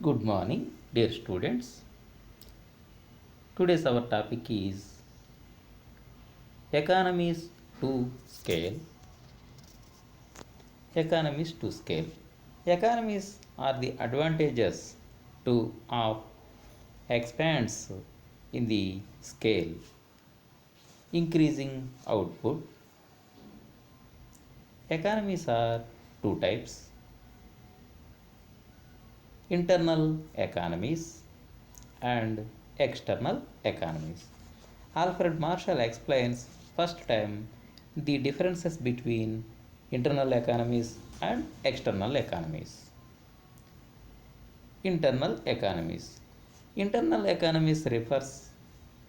Good morning, dear students. Today's our topic is economies to scale. Economies to scale. Economies are the advantages to of expands in the scale, increasing output. Economies are two types: internal economies and external economies. Alfred Marshall explains first time the differences between internal economies and external economies. Internal economies. Internal economies refers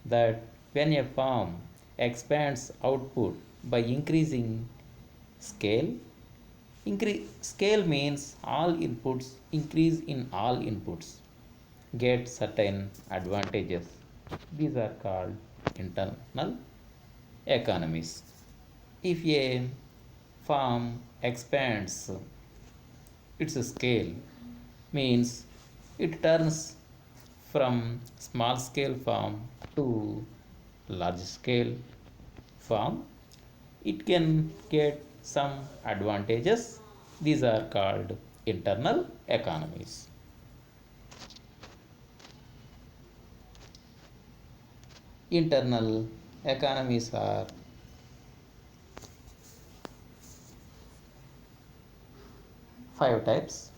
that when a firm expands output by increasing scale, scale means all inputs increase in all inputs get certain advantages. These are called internal economies. If a farm expands its scale, means it turns from small scale farm to large scale farm, it can get some advantages. These are called internal economies. Internal economies are five types.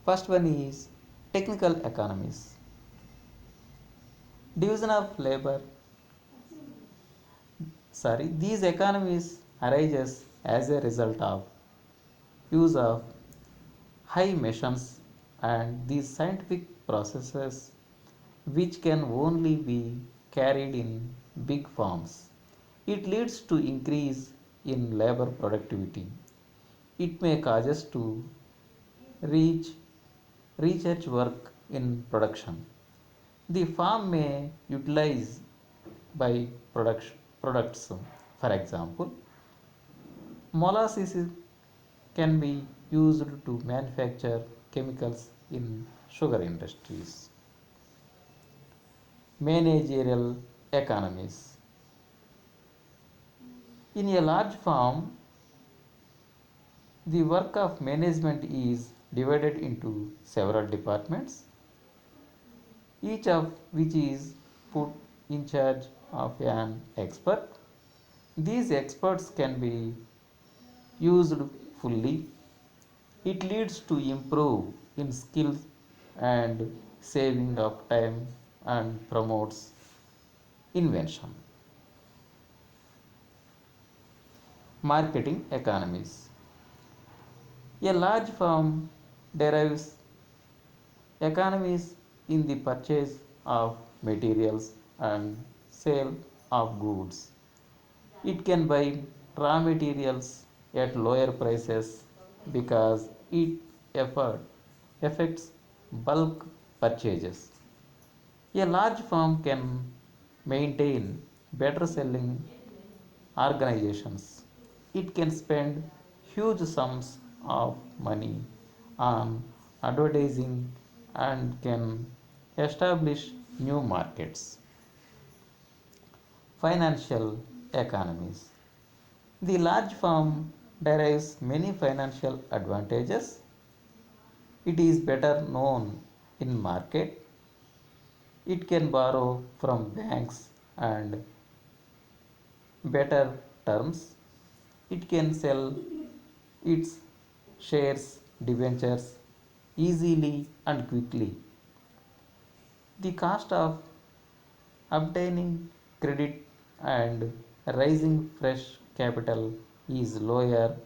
First one is technical economies. Division of labor. These economies arises as a result of use of high machines and these scientific processes which can only be carried in big farms. It leads to increase in labor productivity. It may cause us to reach research work in production. The farm may utilize by production products. For example, molasses can be used to manufacture chemicals in sugar industries. Managerial economies. In a large farm, the work of management is divided into several departments, each of which is put in charge of an expert. These experts can be used fully. It leads to improve in skills and saving of time and promotes invention. Marketing economies. A large firm derives economies in the purchase of materials and sale of goods. It can buy raw materials at lower prices because it effort affects bulk purchases. A large firm can maintain better selling organizations. It can spend huge sums of money on advertising and can establish new markets. Financial economies. The large firm derives many financial advantages. It is better known in market. It can borrow from banks and better terms. It can sell its shares, debentures easily and quickly. The cost of obtaining credit and raising fresh capital is lower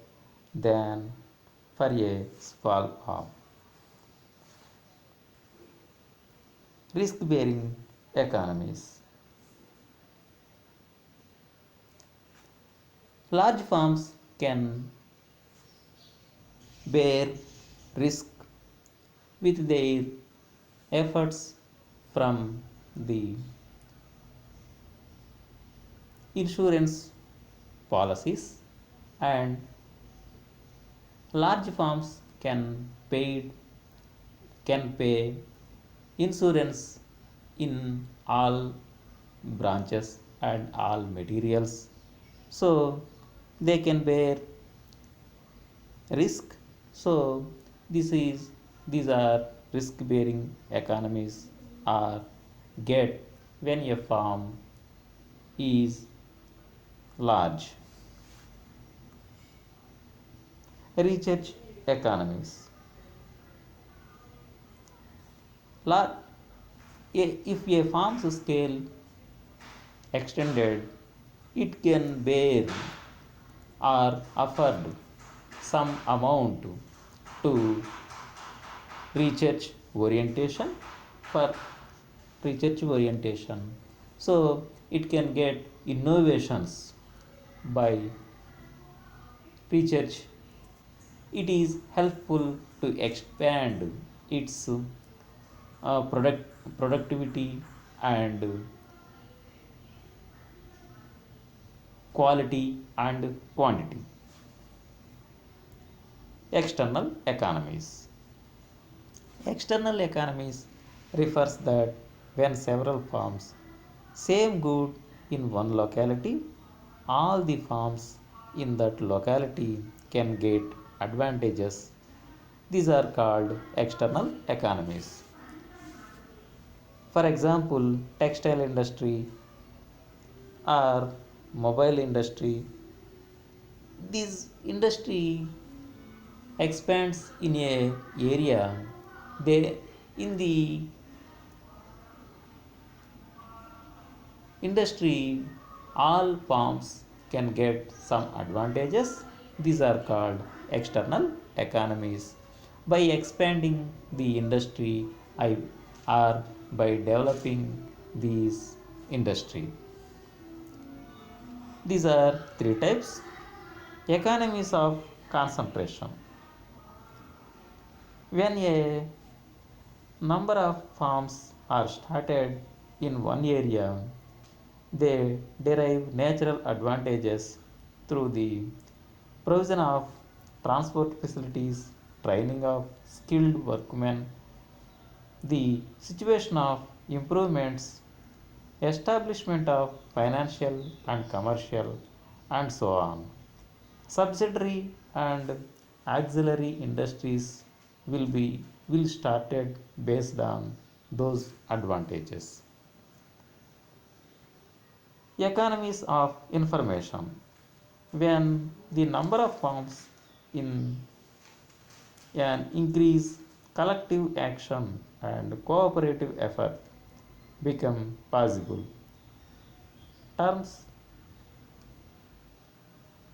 than for a small firm. Risk bearing economies. Large firms can bear risk with their efforts from the insurance policies, and large firms can pay can pay insurance in all branches and all materials, so they can bear risk. So this is these are risk bearing economies are get when a farm is large. Research economies. La- if a farm's scale extended, it can bear or afford some amount to research orientation for research orientation. So it can get innovations by research. It is helpful to expand its productivity and quality and quantity. External economies. External economies refers that when several farms same good in one locality, all the farms in that locality can get advantages. These are called external economies. For example, textile industry or mobile industry. This industry expands in a area. They in the industry, all farms can get some advantages. These are called external economies. By expanding the industry, I or by developing these industry. These are three types. Economies of concentration. When a number of farms are started in one area, they derive natural advantages through the provision of transport facilities, training of skilled workmen, the situation of improvements, establishment of financial and commercial, and so on. Subsidiary and auxiliary industries will started based on those advantages. Economies of information. When the number of firms in an increase, collective action and cooperative effort become possible. Terms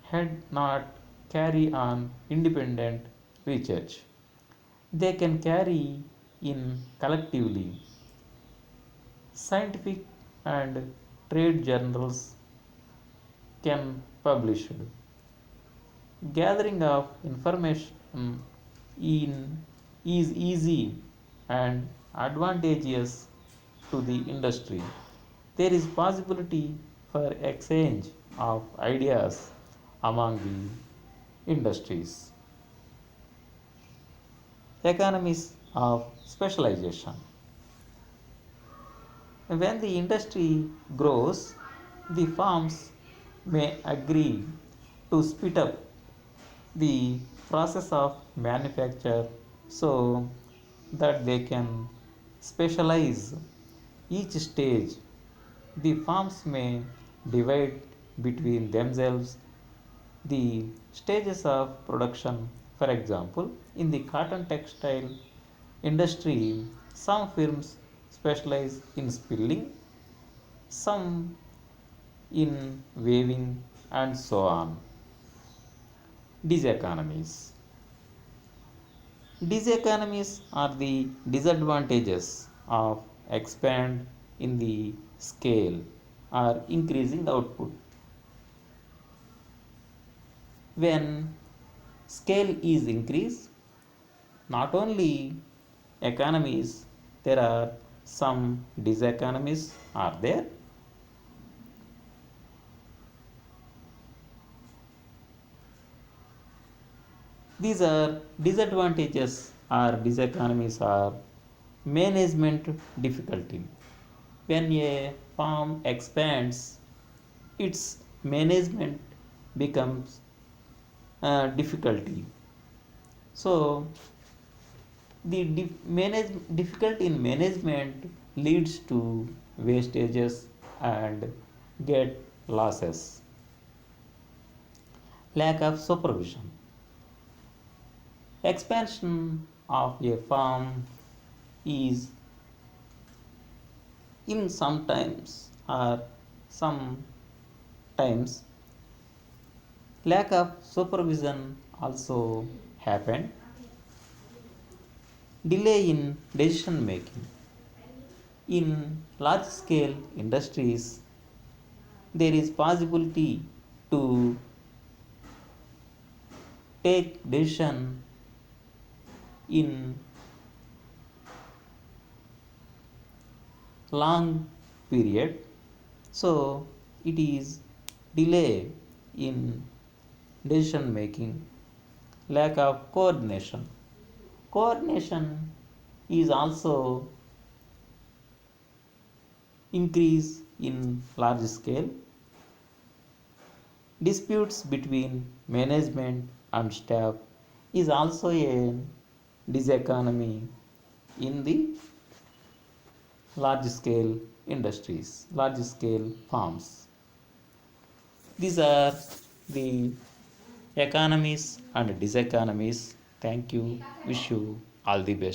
had not carry on independent research. They can carry in collectively. Scientific and trade journals can publish. Gathering of information in is easy and advantageous to the industry. There is possibility for exchange of ideas among the industries. Economies of specialization. When the industry grows, the firms may agree to speed up the process of manufacture so that they can specialize each stage. The firms may divide between themselves the stages of production. For example, in the cotton textile industry, some firms specialize in spinning, some in weaving, and so on. Diseconomies. Diseconomies are the disadvantages of expand in the scale or increasing output. When scale is increased, not only economies, there are some diseconomies are there. These are disadvantages or diseconomies are management difficulty. When a farm expands, its management becomes difficulty. So the difficulty in management leads to wastages and get losses. Lack of supervision. Expansion of a farm is in sometimes or sometimes lack of supervision also happened. Delay in decision making. In large scale industries, there is possibility to take decision in long period, so it is delay in decision making. Lack of coordination is also increase in large scale. Disputes between management and staff is also a diseconomy in the large scale industries, large scale farms. These are the economies and diseconomies. Thank you. Wish you all the best.